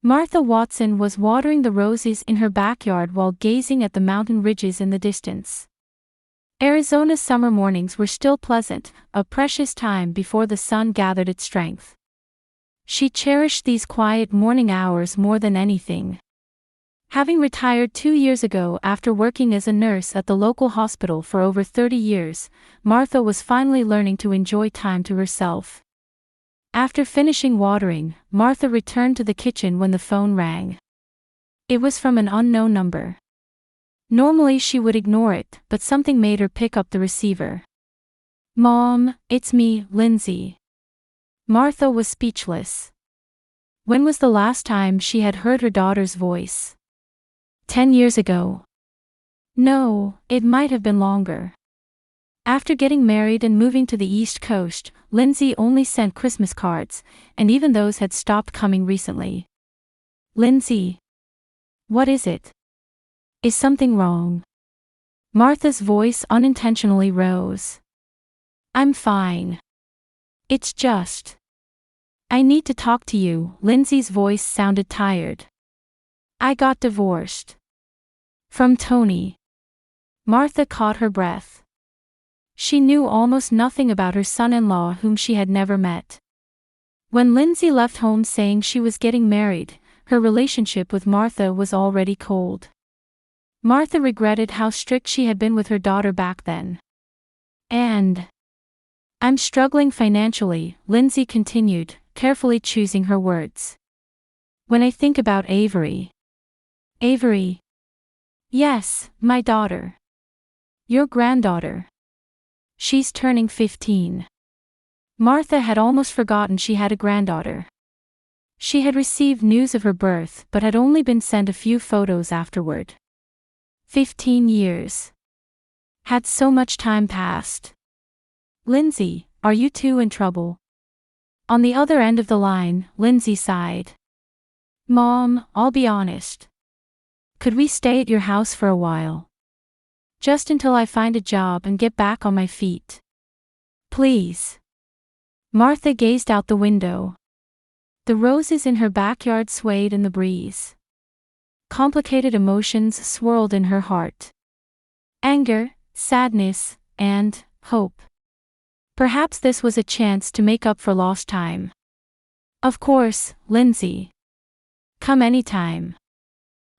Martha Watson was watering the roses in her backyard while gazing at the mountain ridges in the distance. Arizona's summer mornings were still pleasant, a precious time before the sun gathered its strength. She cherished these quiet morning hours more than anything. Having retired 2 years ago after working as a nurse at the local hospital for over 30 years, Martha was finally learning to enjoy time to herself. After finishing watering, Martha returned to the kitchen when the phone rang. It was from an unknown number. Normally she would ignore it, but something made her pick up the receiver. "Mom, it's me, Lindsay." Martha was speechless. When was the last time she had heard her daughter's voice? 10 years ago. No, it might have been longer. After getting married and moving to the East Coast, Lindsay only sent Christmas cards, and even those had stopped coming recently. "Lindsay. What is it? Is something wrong?" Martha's voice unintentionally rose. "I'm fine. It's just. I need to talk to you." Lindsay's voice sounded tired. "I got divorced. From Tony." Martha caught her breath. She knew almost nothing about her son-in-law whom she had never met. When Lindsay left home saying she was getting married, her relationship with Martha was already cold. Martha regretted how strict she had been with her daughter back then. "And I'm struggling financially," Lindsay continued, carefully choosing her words. "When I think about Avery." "Avery?" "Yes, my daughter. Your granddaughter. She's turning 15. Martha had almost forgotten she had a granddaughter. She had received news of her birth but had only been sent a few photos afterward. 15 years. Had so much time passed. "Lindsay, are you two in trouble?" On the other end of the line, Lindsay sighed. "Mom, I'll be honest. Could we stay at your house for a while? Just until I find a job and get back on my feet. Please." Martha gazed out the window. The roses in her backyard swayed in the breeze. Complicated emotions swirled in her heart. Anger, sadness, and hope. Perhaps this was a chance to make up for lost time. "Of course, Lindsay. Come anytime."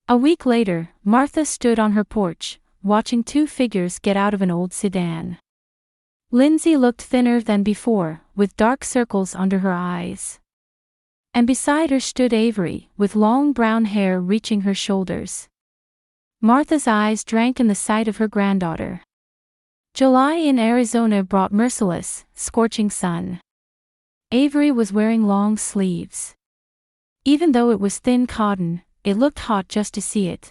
A week later, Martha stood on her porch, watching two figures get out of an old sedan. Lindsay looked thinner than before, with dark circles under her eyes. And beside her stood Avery, with long brown hair reaching her shoulders. Martha's eyes drank in the sight of her granddaughter. July in Arizona brought merciless, scorching sun. Avery was wearing long sleeves. Even though it was thin cotton, it looked hot just to see it.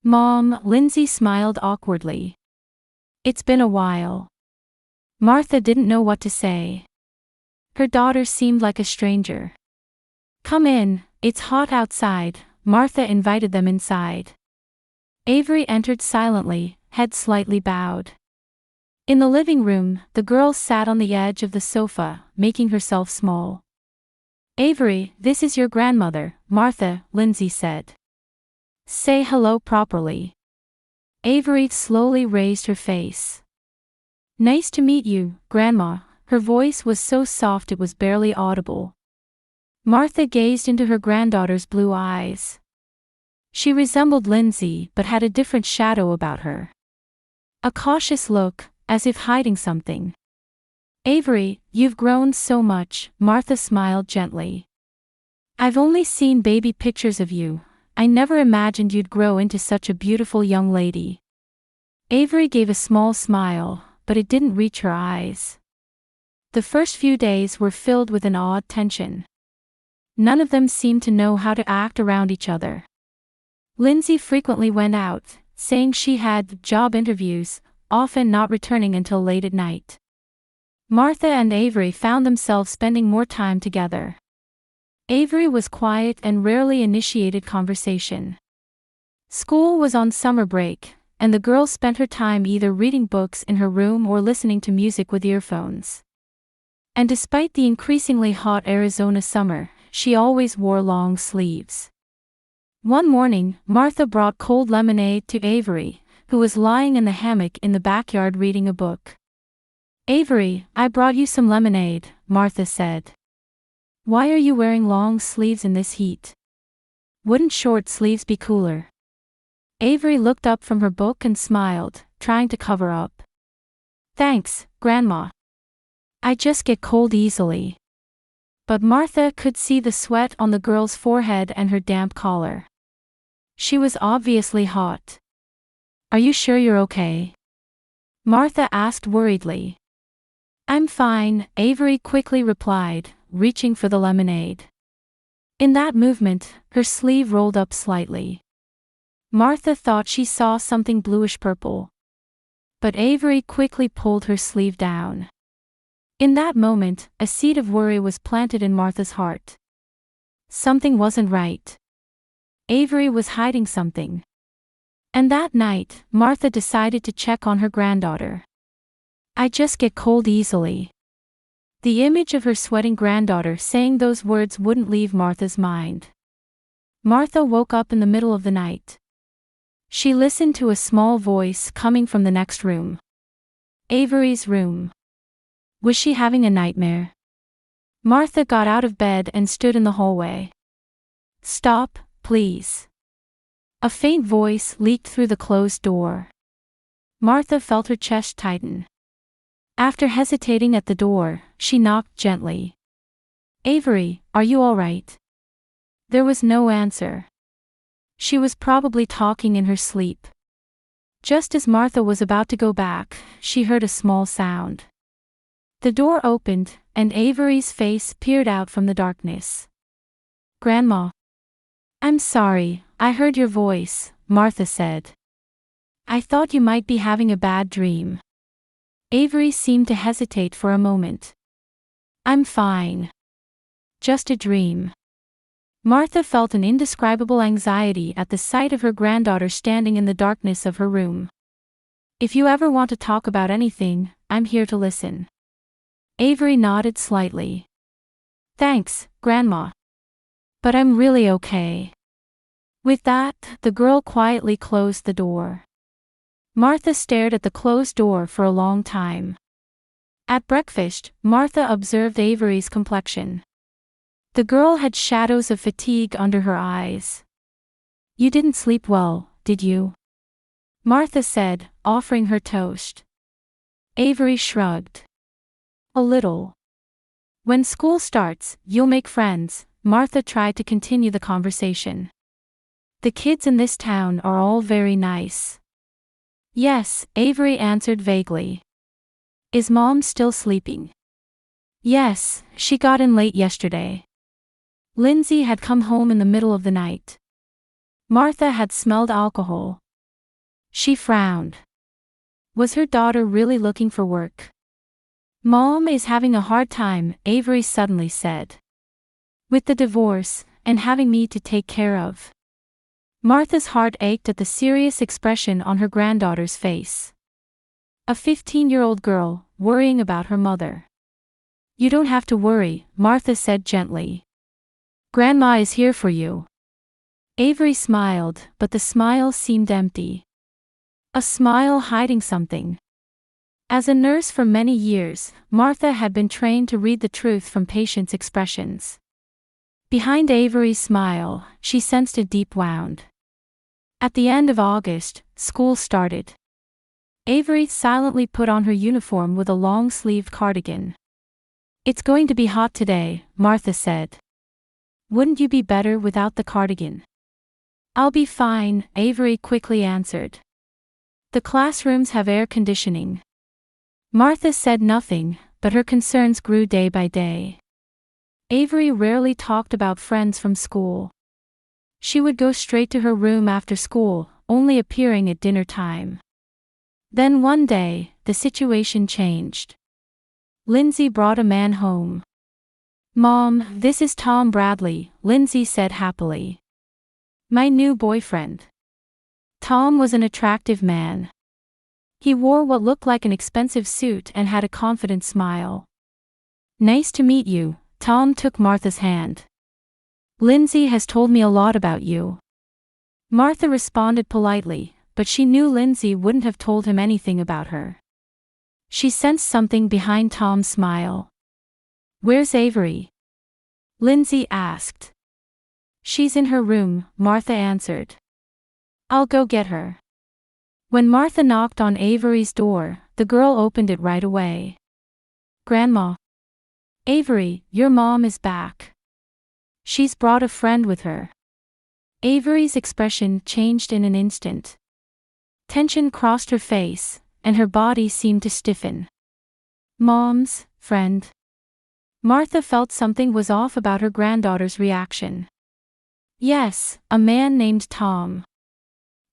"Mom," Lindsay smiled awkwardly. "It's been a while." Martha didn't know what to say. Her daughter seemed like a stranger. "Come in, it's hot outside." Martha invited them inside. Avery entered silently, head slightly bowed. In the living room, the girl sat on the edge of the sofa, making herself small. "Avery, this is your grandmother, Martha," Lindsay said. "Say hello properly." Avery slowly raised her face. "Nice to meet you, Grandma." Her voice was so soft it was barely audible. Martha gazed into her granddaughter's blue eyes. She resembled Lindsay but had a different shadow about her. A cautious look, as if hiding something. "Avery, you've grown so much," Martha smiled gently. "I've only seen baby pictures of you. I never imagined you'd grow into such a beautiful young lady." Avery gave a small smile, but it didn't reach her eyes. The first few days were filled with an odd tension. None of them seemed to know how to act around each other. Lindsay frequently went out, saying she had job interviews, often not returning until late at night. Martha and Avery found themselves spending more time together. Avery was quiet and rarely initiated conversation. School was on summer break, and the girl spent her time either reading books in her room or listening to music with earphones. And despite the increasingly hot Arizona summer, she always wore long sleeves. One morning, Martha brought cold lemonade to Avery, who was lying in the hammock in the backyard reading a book. "Avery, I brought you some lemonade," Martha said. "Why are you wearing long sleeves in this heat? Wouldn't short sleeves be cooler?" Avery looked up from her book and smiled, trying to cover up. "Thanks, Grandma. I just get cold easily." But Martha could see the sweat on the girl's forehead and her damp collar. She was obviously hot. "Are you sure you're okay?" Martha asked worriedly. "I'm fine," Avery quickly replied, reaching for the lemonade. In that movement, her sleeve rolled up slightly. Martha thought she saw something bluish-purple. But Avery quickly pulled her sleeve down. In that moment, a seed of worry was planted in Martha's heart. Something wasn't right. Avery was hiding something. And that night, Martha decided to check on her granddaughter. "I just get cold easily." The image of her sweating granddaughter saying those words wouldn't leave Martha's mind. Martha woke up in the middle of the night. She listened to a small voice coming from the next room. Avery's room. Was she having a nightmare? Martha got out of bed and stood in the hallway. "Stop, please." A faint voice leaked through the closed door. Martha felt her chest tighten. After hesitating at the door, she knocked gently. "Avery, are you all right?" There was no answer. She was probably talking in her sleep. Just as Martha was about to go back, she heard a small sound. The door opened, and Avery's face peered out from the darkness. "Grandma." "I'm sorry, I heard your voice," Martha said. "I thought you might be having a bad dream." Avery seemed to hesitate for a moment. "I'm fine. Just a dream." Martha felt an indescribable anxiety at the sight of her granddaughter standing in the darkness of her room. "If you ever want to talk about anything, I'm here to listen." Avery nodded slightly. "Thanks, Grandma. But I'm really okay." With that, the girl quietly closed the door. Martha stared at the closed door for a long time. At breakfast, Martha observed Avery's complexion. The girl had shadows of fatigue under her eyes. "You didn't sleep well, did you?" Martha said, offering her toast. Avery shrugged. "A little. When school starts, you'll make friends," Martha tried to continue the conversation. "The kids in this town are all very nice." "Yes," Avery answered vaguely. "Is Mom still sleeping?" "Yes, she got in late yesterday. Lindsay had come home in the middle of the night." Martha had smelled alcohol. She frowned. Was her daughter really looking for work? "Mom is having a hard time," Avery suddenly said. "With the divorce, and having me to take care of." Martha's heart ached at the serious expression on her granddaughter's face. A 15-year-old girl, worrying about her mother. "You don't have to worry," Martha said gently. "Grandma is here for you." Avery smiled, but the smile seemed empty. A smile hiding something. As a nurse for many years, Martha had been trained to read the truth from patients' expressions. Behind Avery's smile, she sensed a deep wound. At the end of August, school started. Avery silently put on her uniform with a long-sleeved cardigan. "It's going to be hot today," Martha said. "Wouldn't you be better without the cardigan?" "I'll be fine," Avery quickly answered. "The classrooms have air conditioning." Martha said nothing, but her concerns grew day by day. Avery rarely talked about friends from school. She would go straight to her room after school, only appearing at dinner time. Then one day, the situation changed. Lindsay brought a man home. "Mom, this is Tom Bradley," Lindsay said happily. "My new boyfriend." Tom was an attractive man. He wore what looked like an expensive suit and had a confident smile. "Nice to meet you." Tom took Martha's hand. Lindsay has told me a lot about you. Martha responded politely, but she knew Lindsay wouldn't have told him anything about her. She sensed something behind Tom's smile. Where's Avery? Lindsay asked. She's in her room, Martha answered. I'll go get her. When Martha knocked on Avery's door, the girl opened it right away. Grandma. Avery, your mom is back. She's brought a friend with her. Avery's expression changed in an instant. Tension crossed her face, and her body seemed to stiffen. Mom's friend. Martha felt something was off about her granddaughter's reaction. Yes, a man named Tom.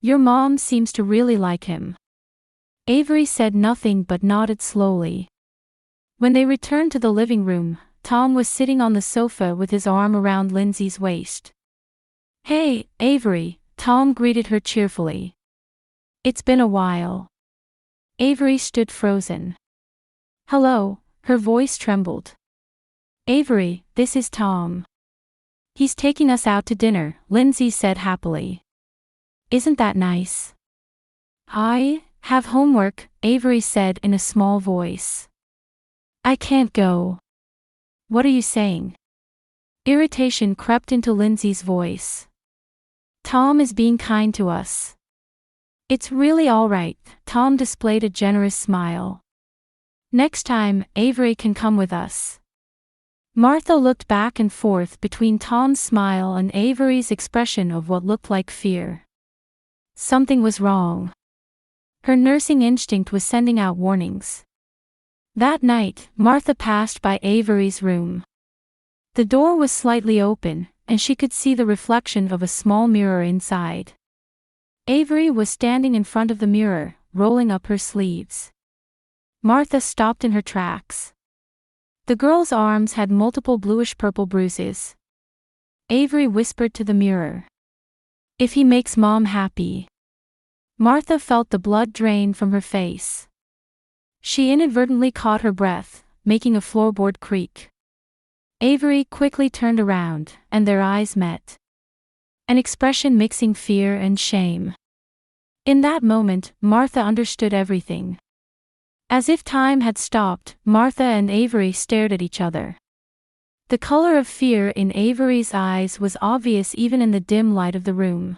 Your mom seems to really like him. Avery said nothing but nodded slowly. When they returned to the living room, Tom was sitting on the sofa with his arm around Lindsay's waist. Hey, Avery, Tom greeted her cheerfully. It's been a while. Avery stood frozen. Hello, her voice trembled. Avery, this is Tom. He's taking us out to dinner, Lindsay said happily. Isn't that nice? I have homework, Avery said in a small voice. I can't go. What are you saying? Irritation crept into Lindsay's voice. Tom is being kind to us. It's really all right, Tom displayed a generous smile. Next time, Avery can come with us. Martha looked back and forth between Tom's smile and Avery's expression of what looked like fear. Something was wrong. Her nursing instinct was sending out warnings. That night, Martha passed by Avery's room. The door was slightly open, and she could see the reflection of a small mirror inside. Avery was standing in front of the mirror, rolling up her sleeves. Martha stopped in her tracks. The girl's arms had multiple bluish-purple bruises. Avery whispered to the mirror. If he makes Mom happy. Martha felt the blood drain from her face. She inadvertently caught her breath, making a floorboard creak. Avery quickly turned around, and their eyes met. An expression mixing fear and shame. In that moment, Martha understood everything. As if time had stopped, Martha and Avery stared at each other. The color of fear in Avery's eyes was obvious even in the dim light of the room.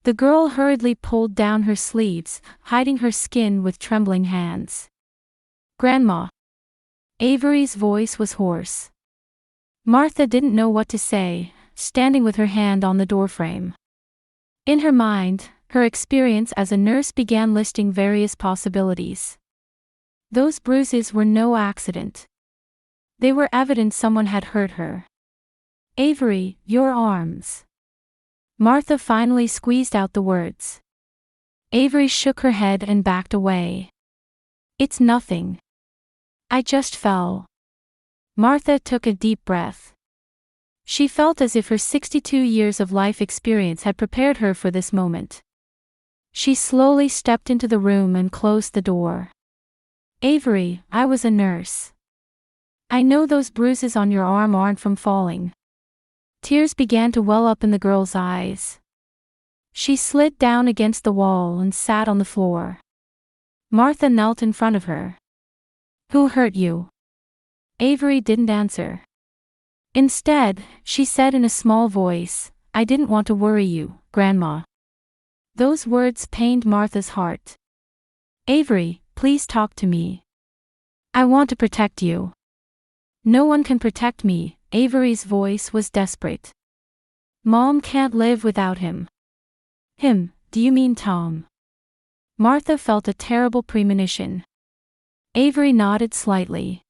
The girl hurriedly pulled down her sleeves, hiding her skin with trembling hands. Grandma. Avery's voice was hoarse. Martha didn't know what to say, standing with her hand on the doorframe. In her mind, her experience as a nurse began listing various possibilities. Those bruises were no accident. They were evidence someone had hurt her. Avery, your arms. Martha finally squeezed out the words. Avery shook her head and backed away. It's nothing. I just fell. Martha took a deep breath. She felt as if her 62 years of life experience had prepared her for this moment. She slowly stepped into the room and closed the door. Avery, I was a nurse. I know those bruises on your arm aren't from falling. Tears began to well up in the girl's eyes. She slid down against the wall and sat on the floor. Martha knelt in front of her. Who hurt you? Avery didn't answer. Instead, she said in a small voice, I didn't want to worry you, Grandma. Those words pained Martha's heart. Avery, please talk to me. I want to protect you. No one can protect me, Avery's voice was desperate. Mom can't live without him. Him, do you mean Tom? Martha felt a terrible premonition. Avery nodded slightly.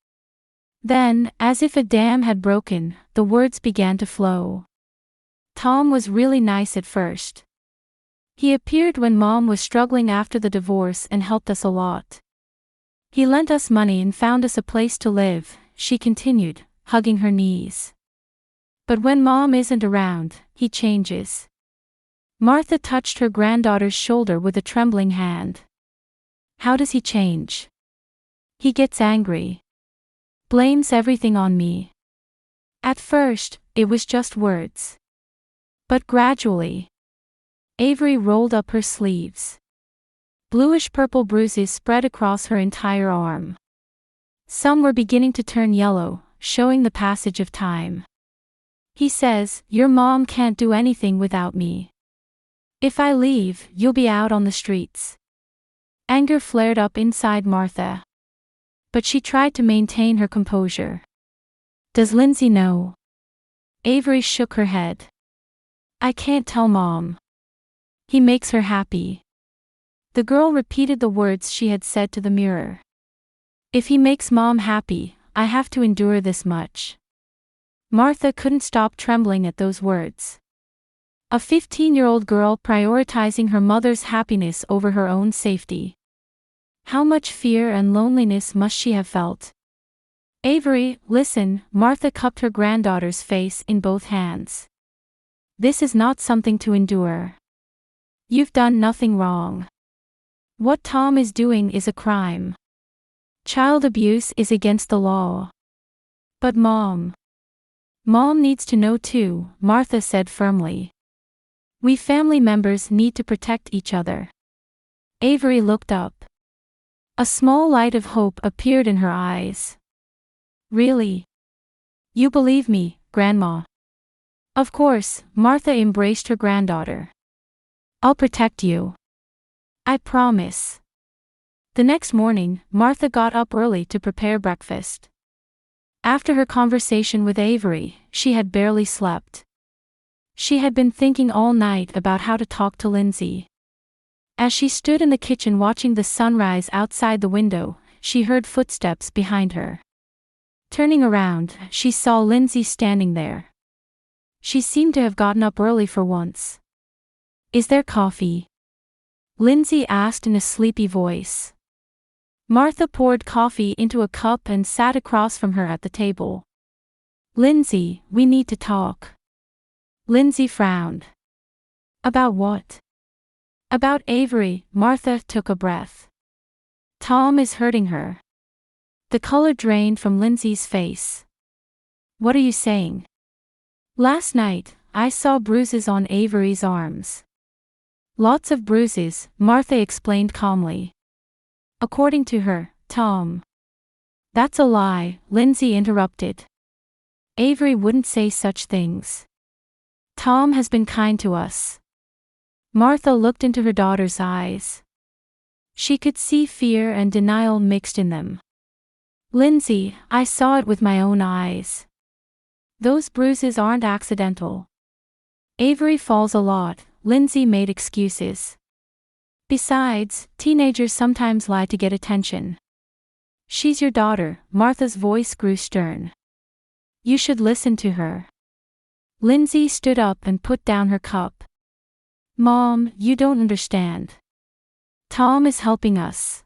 Then, as if a dam had broken, the words began to flow. Tom was really nice at first. He appeared when Mom was struggling after the divorce and helped us a lot. He lent us money and found us a place to live, she continued, hugging her knees. But when Mom isn't around, he changes. Martha touched her granddaughter's shoulder with a trembling hand. How does he change? He gets angry. Blames everything on me. At first, it was just words. But gradually, Avery rolled up her sleeves. Bluish-purple bruises spread across her entire arm. Some were beginning to turn yellow, showing the passage of time. He says, "Your mom can't do anything without me. If I leave, you'll be out on the streets." Anger flared up inside Martha. But she tried to maintain her composure. "Does Lindsay know?" Avery shook her head. "I can't tell Mom. He makes her happy." The girl repeated the words she had said to the mirror. "If he makes Mom happy, I have to endure this much." Martha couldn't stop trembling at those words. A 15-year-old girl prioritizing her mother's happiness over her own safety. How much fear and loneliness must she have felt? "Avery, listen," Martha cupped her granddaughter's face in both hands. "This is not something to endure. You've done nothing wrong. What Tom is doing is a crime. Child abuse is against the law. But Mom needs to know too," Martha said firmly. "We family members need to protect each other." Avery looked up. A small light of hope appeared in her eyes. "Really? You believe me, Grandma?" "Of course," Martha embraced her granddaughter. "I'll protect you. I promise." The next morning, Martha got up early to prepare breakfast. After her conversation with Avery, she had barely slept. She had been thinking all night about how to talk to Lindsay. As she stood in the kitchen watching the sunrise outside the window, she heard footsteps behind her. Turning around, she saw Lindsay standing there. She seemed to have gotten up early for once. "Is there coffee?" Lindsay asked in a sleepy voice. Martha poured coffee into a cup and sat across from her at the table. "Lindsay, we need to talk." Lindsay frowned. "About what?" "About Avery." Martha took a breath. "Tom is hurting her." The color drained from Lindsay's face. "What are you saying?" "Last night, I saw bruises on Avery's arms." "Lots of bruises," Martha explained calmly. "According to her, Tom." "That's a lie," Lindsay interrupted. "Avery wouldn't say such things. Tom has been kind to us." Martha looked into her daughter's eyes. She could see fear and denial mixed in them. "Lindsay, I saw it with my own eyes. Those bruises aren't accidental. Avery falls a lot," Lindsay made excuses. "Besides, teenagers sometimes lie to get attention." "She's your daughter," Martha's voice grew stern. "You should listen to her." Lindsay stood up and put down her cup. "Mom, you don't understand. Tom is helping us.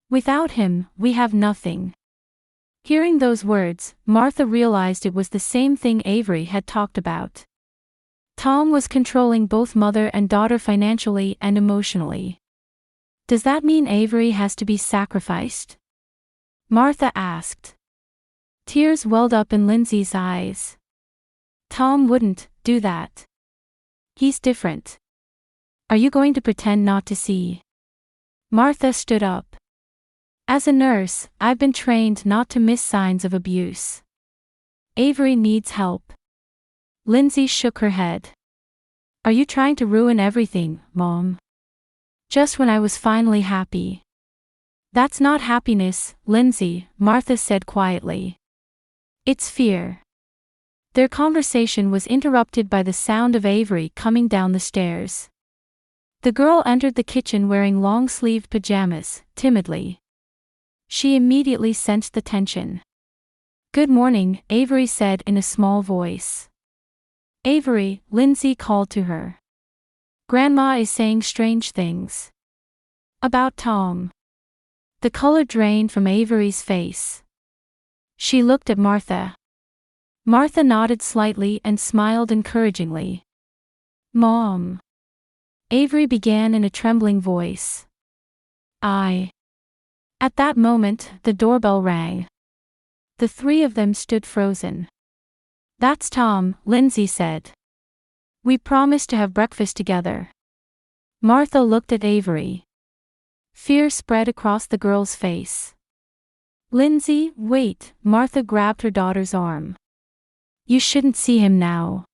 Without him, we have nothing." Hearing those words, Martha realized it was the same thing Avery had talked about. Tom was controlling both mother and daughter financially and emotionally. "Does that mean Avery has to be sacrificed?" Martha asked. Tears welled up in Lindsay's eyes. "Tom wouldn't do that. He's different. Are you going to pretend not to see?" Martha stood up. "As a nurse, I've been trained not to miss signs of abuse. Avery needs help." Lindsay shook her head. "Are you trying to ruin everything, Mom? Just when I was finally happy." "That's not happiness, Lindsay," Martha said quietly. "It's fear." Their conversation was interrupted by the sound of Avery coming down the stairs. The girl entered the kitchen wearing long-sleeved pajamas, timidly. She immediately sensed the tension. "Good morning," Avery said in a small voice. "Avery," Lindsay called to her. "Grandma is saying strange things." "About Tom." The color drained from Avery's face. She looked at Martha. Martha nodded slightly and smiled encouragingly. "Mom." Avery began in a trembling voice. At that moment, the doorbell rang. The three of them stood frozen. That's Tom, Lindsay said. We promised to have breakfast together. Martha looked at Avery. Fear spread across the girl's face. Lindsay, wait, Martha grabbed her daughter's arm. You shouldn't see him now.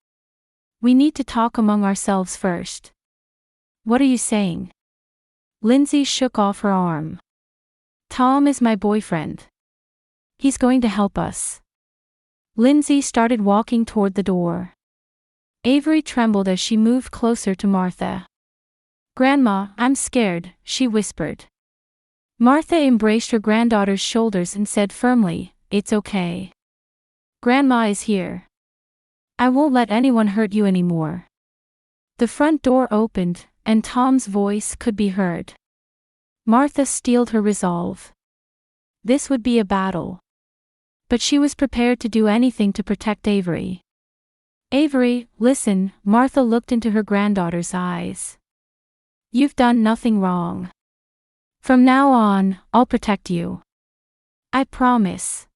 We need to talk among ourselves first. What are you saying? Lindsay shook off her arm. Tom is my boyfriend. He's going to help us. Lindsay started walking toward the door. Avery trembled as she moved closer to Martha. Grandma, I'm scared, she whispered. Martha embraced her granddaughter's shoulders and said firmly, It's okay. Grandma is here. I won't let anyone hurt you anymore. The front door opened, and Tom's voice could be heard. Martha steeled her resolve. This would be a battle. But she was prepared to do anything to protect Avery. Avery, listen, Martha looked into her granddaughter's eyes. You've done nothing wrong. From now on, I'll protect you. I promise.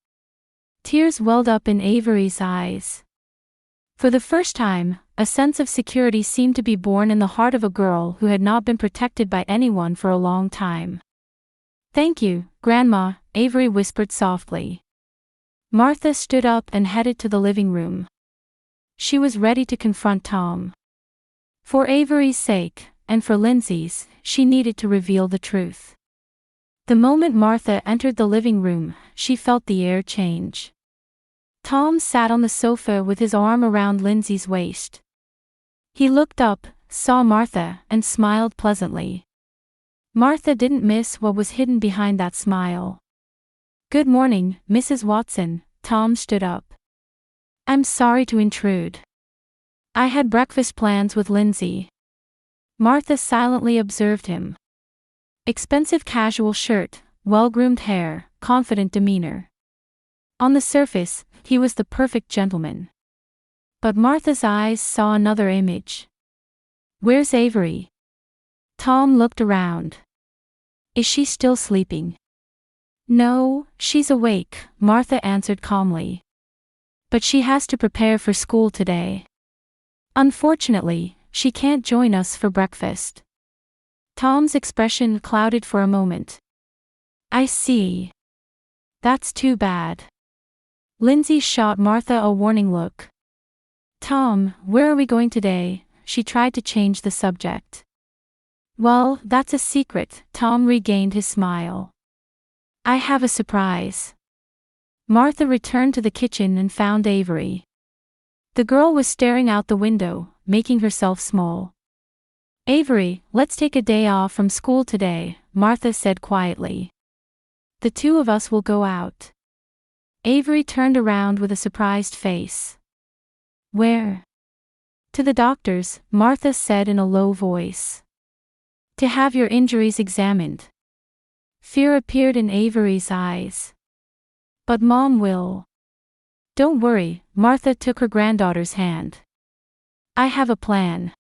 Tears welled up in Avery's eyes. For the first time, a sense of security seemed to be born in the heart of a girl who had not been protected by anyone for a long time. Thank you, Grandma, Avery whispered softly. Martha stood up and headed to the living room. She was ready to confront Tom. For Avery's sake, and for Lindsay's, she needed to reveal the truth. The moment Martha entered the living room, she felt the air change. Tom sat on the sofa with his arm around Lindsay's waist. He looked up, saw Martha, and smiled pleasantly. Martha didn't miss what was hidden behind that smile. Good morning, Mrs. Watson, Tom stood up. I'm sorry to intrude. I had breakfast plans with Lindsay. Martha silently observed him. Expensive casual shirt, well-groomed hair, confident demeanor. On the surface, he was the perfect gentleman. But Martha's eyes saw another image. Where's Avery? Tom looked around. Is she still sleeping? No, she's awake, Martha answered calmly. But she has to prepare for school today. Unfortunately, she can't join us for breakfast. Tom's expression clouded for a moment. I see. That's too bad. Lindsay shot Martha a warning look. Tom, where are we going today? She tried to change the subject. Well, that's a secret, Tom regained his smile. I have a surprise. Martha returned to the kitchen and found Avery. The girl was staring out the window, making herself small. Avery, let's take a day off from school today, Martha said quietly. The two of us will go out. Avery turned around with a surprised face. Where? To the doctor's, Martha said in a low voice. To have your injuries examined. Fear appeared in Avery's eyes. But Mom will. Don't worry, Martha took her granddaughter's hand. I have a plan.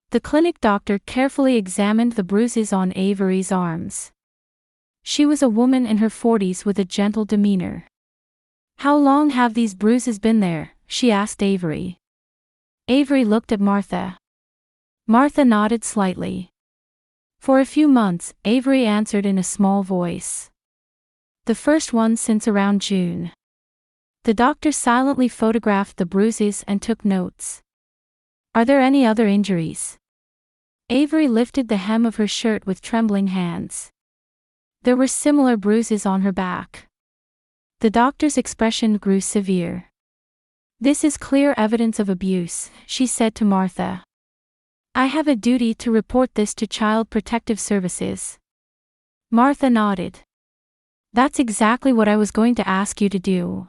The clinic doctor carefully examined the bruises on Avery's arms. She was a woman in her 40s with a gentle demeanor. How long have these bruises been there? She asked Avery. Avery looked at Martha. Martha nodded slightly. For a few months, Avery answered in a small voice. The first one since around June. The doctor silently photographed the bruises and took notes. Are there any other injuries? Avery lifted the hem of her shirt with trembling hands. There were similar bruises on her back. The doctor's expression grew severe. This is clear evidence of abuse, she said to Martha. I have a duty to report this to Child Protective Services. Martha nodded. That's exactly what I was going to ask you to do.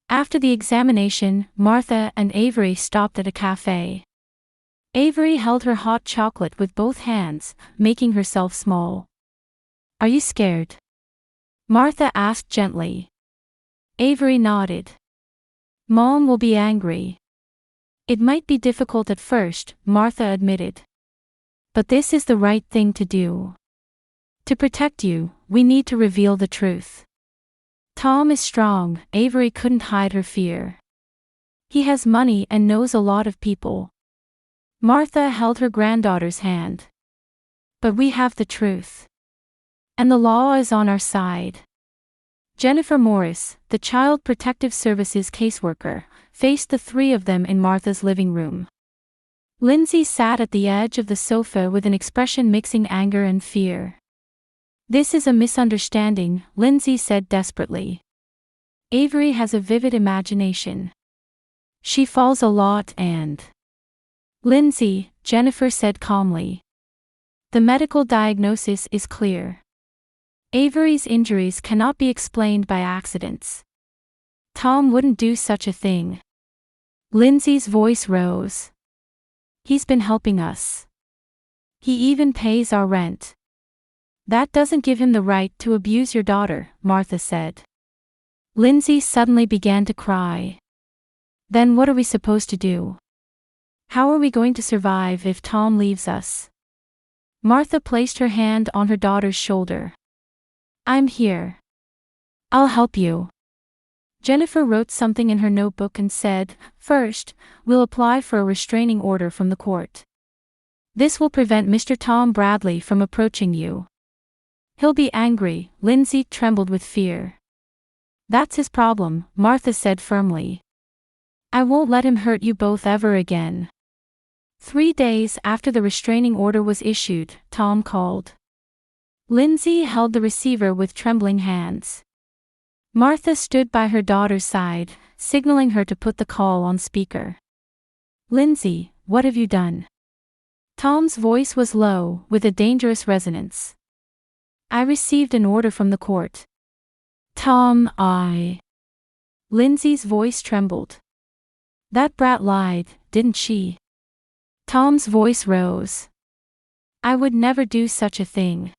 After the examination, Martha and Avery stopped at a cafe. Avery held her hot chocolate with both hands, making herself small. Are you scared? Martha asked gently. Avery nodded. Mom will be angry. It might be difficult at first, Martha admitted. But this is the right thing to do. To protect you, we need to reveal the truth. Tom is strong, Avery couldn't hide her fear. He has money and knows a lot of people. Martha held her granddaughter's hand. But we have the truth. And the law is on our side. Jennifer Morris, the Child Protective Services caseworker, faced the three of them in Martha's living room. Lindsay sat at the edge of the sofa with an expression mixing anger and fear. "This is a misunderstanding," Lindsay said desperately. "Avery has a vivid imagination. She falls a lot and—" "Lindsay," Jennifer said calmly. "The medical diagnosis is clear. Avery's injuries cannot be explained by accidents. Tom wouldn't do such a thing." Lindsay's voice rose. "He's been helping us. He even pays our rent." "That doesn't give him the right to abuse your daughter," Martha said. Lindsay suddenly began to cry. "Then what are we supposed to do? How are we going to survive if Tom leaves us?" Martha placed her hand on her daughter's shoulder. "I'm here. I'll help you." Jennifer wrote something in her notebook and said, "First, we'll apply for a restraining order from the court. This will prevent Mr. Tom Bradley from approaching you. He'll be angry." Lindsay trembled with fear. "That's his problem," Martha said firmly. "I won't let him hurt you both ever again." 3 days after the restraining order was issued, Tom called. Lindsay held the receiver with trembling hands. Martha stood by her daughter's side, signaling her to put the call on speaker. "Lindsay, what have you done?" Tom's voice was low, with a dangerous resonance. "I received an order from the court." "Tom, Lindsay's voice trembled. "That brat lied, didn't she?" Tom's voice rose. "I would never do such a thing."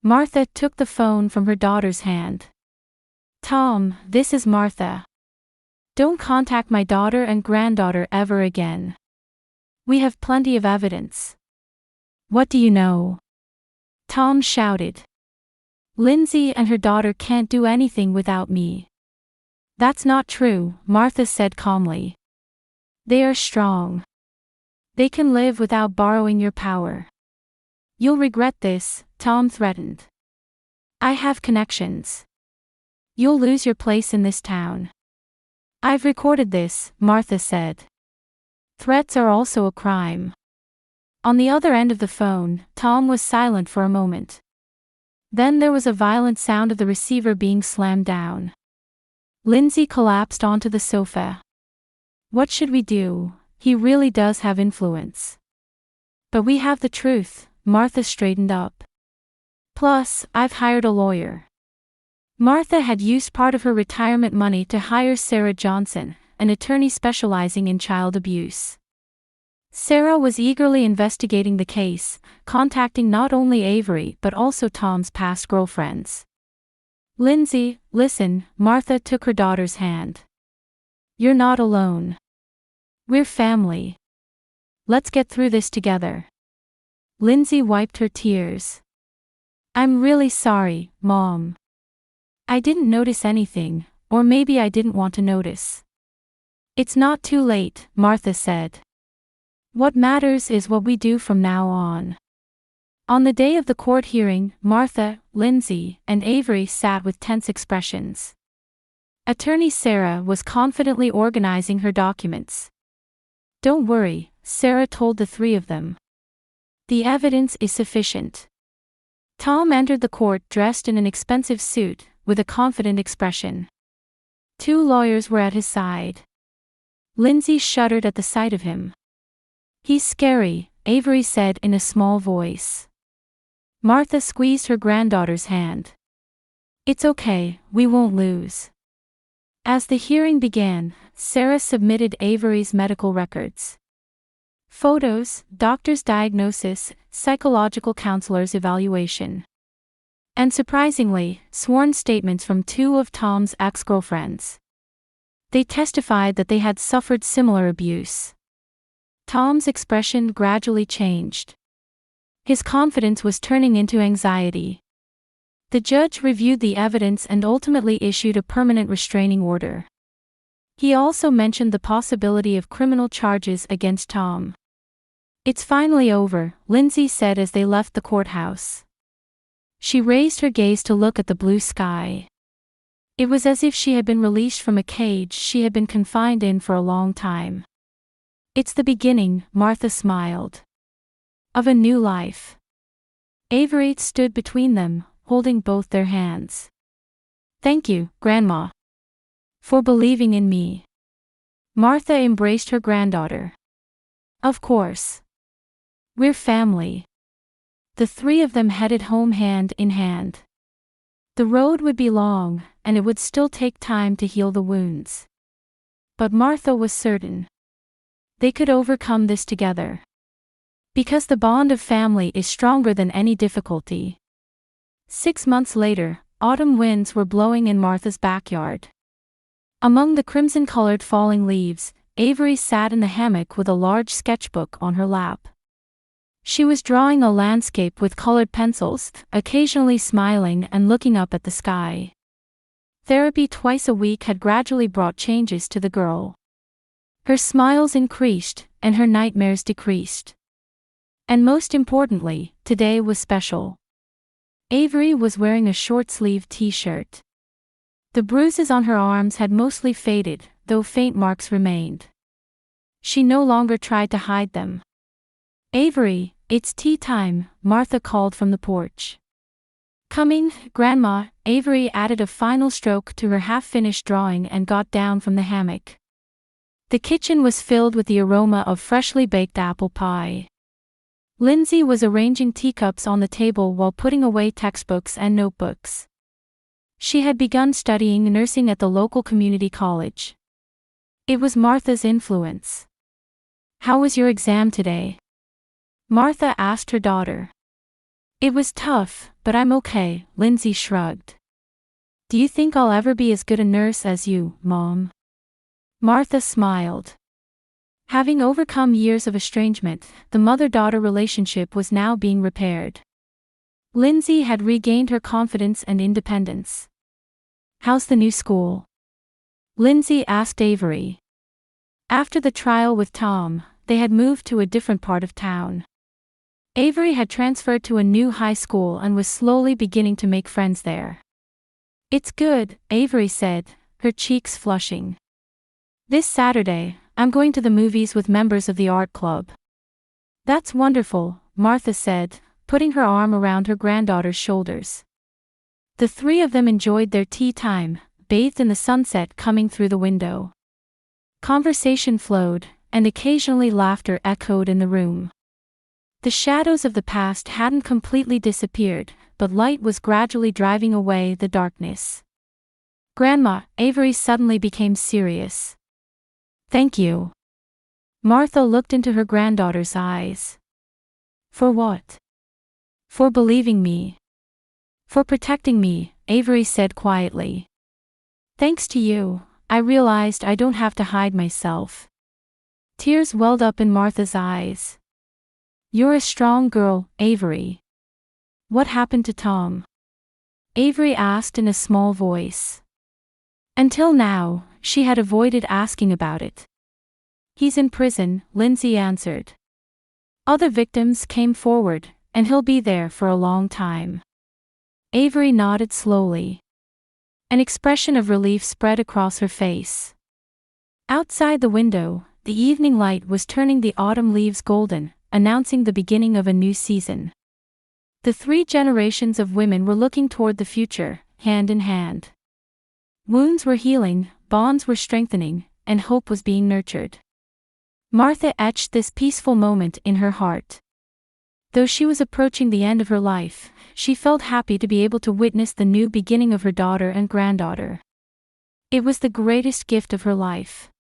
Martha took the phone from her daughter's hand. "Tom, this is Martha. Don't contact my daughter and granddaughter ever again. We have plenty of evidence." "What do you know?" Tom shouted. "Lindsay and her daughter can't do anything without me." "That's not true," Martha said calmly. "They are strong. They can live without borrowing your power." "You'll regret this," Tom threatened. "I have connections. You'll lose your place in this town." "I've recorded this," Martha said. "Threats are also a crime." On the other end of the phone, Tom was silent for a moment. Then there was a violent sound of the receiver being slammed down. Lindsay collapsed onto the sofa. "What should we do? He really does have influence." "But we have the truth," Martha straightened up. "Plus, I've hired a lawyer." Martha had used part of her retirement money to hire Sarah Johnson, an attorney specializing in child abuse. Sarah was eagerly investigating the case, contacting not only Avery but also Tom's past girlfriends. "Lindsay, listen," Martha took her daughter's hand. "You're not alone. We're family. Let's get through this together." Lindsay wiped her tears. "I'm really sorry, Mom. I didn't notice anything, or maybe I didn't want to notice." "It's not too late," Martha said. "What matters is what we do from now on." On the day of the court hearing, Martha, Lindsay, and Avery sat with tense expressions. Attorney Sarah was confidently organizing her documents. "Don't worry," Sarah told the three of them. "The evidence is sufficient." Tom entered the court dressed in an expensive suit, with a confident expression. 2 lawyers were at his side. Lindsay shuddered at the sight of him. "He's scary," Avery said in a small voice. Martha squeezed her granddaughter's hand. "It's okay, we won't lose." As the hearing began, Sarah submitted Avery's medical records. Photos, doctor's diagnosis, psychological counselor's evaluation. And surprisingly, sworn statements from 2 of Tom's ex-girlfriends. They testified that they had suffered similar abuse. Tom's expression gradually changed. His confidence was turning into anxiety. The judge reviewed the evidence and ultimately issued a permanent restraining order. He also mentioned the possibility of criminal charges against Tom. "It's finally over," Lindsay said as they left the courthouse. She raised her gaze to look at the blue sky. It was as if she had been released from a cage she had been confined in for a long time. "It's the beginning," Martha smiled, "of a new life." Avery stood between them, holding both their hands. "Thank you, Grandma, for believing in me." Martha embraced her granddaughter. "Of course. We're family." The three of them headed home hand in hand. The road would be long, and it would still take time to heal the wounds. But Martha was certain they could overcome this together. Because the bond of family is stronger than any difficulty. 6 months later, autumn winds were blowing in Martha's backyard. Among the crimson-colored falling leaves, Avery sat in the hammock with a large sketchbook on her lap. She was drawing a landscape with colored pencils, occasionally smiling and looking up at the sky. Therapy twice a week had gradually brought changes to the girl. Her smiles increased, and her nightmares decreased. And most importantly, today was special. Avery was wearing a short-sleeved t-shirt. The bruises on her arms had mostly faded, though faint marks remained. She no longer tried to hide them. "Avery, it's tea time," Martha called from the porch. "Coming, Grandma." Avery added a final stroke to her half-finished drawing and got down from the hammock. The kitchen was filled with the aroma of freshly baked apple pie. Lindsay was arranging teacups on the table while putting away textbooks and notebooks. She had begun studying nursing at the local community college. It was Martha's influence. "How was your exam today?" Martha asked her daughter. "It was tough, but I'm okay," Lindsay shrugged. "Do you think I'll ever be as good a nurse as you, Mom?" Martha smiled. Having overcome years of estrangement, the mother-daughter relationship was now being repaired. Lindsay had regained her confidence and independence. "How's the new school?" Lindsay asked Avery. After the trial with Tom, they had moved to a different part of town. Avery had transferred to a new high school and was slowly beginning to make friends there. "It's good," Avery said, her cheeks flushing. "This Saturday, I'm going to the movies with members of the art club." "That's wonderful," Martha said, putting her arm around her granddaughter's shoulders. The three of them enjoyed their tea time, bathed in the sunset coming through the window. Conversation flowed, and occasionally laughter echoed in the room. The shadows of the past hadn't completely disappeared, but light was gradually driving away the darkness. "Grandma," Avery suddenly became serious. "Thank you." Martha looked into her granddaughter's eyes. "For what?" "For believing me. For protecting me," Avery said quietly. "Thanks to you, I realized I don't have to hide myself." Tears welled up in Martha's eyes. "You're a strong girl, Avery." "What happened to Tom?" Avery asked in a small voice. Until now, she had avoided asking about it. "He's in prison," Lindsay answered. "Other victims came forward, and he'll be there for a long time." Avery nodded slowly. An expression of relief spread across her face. Outside the window, the evening light was turning the autumn leaves golden, announcing the beginning of a new season. The 3 generations of women were looking toward the future, hand in hand. Wounds were healing, bonds were strengthening, and hope was being nurtured. Martha etched this peaceful moment in her heart. Though she was approaching the end of her life, she felt happy to be able to witness the new beginning of her daughter and granddaughter. It was the greatest gift of her life.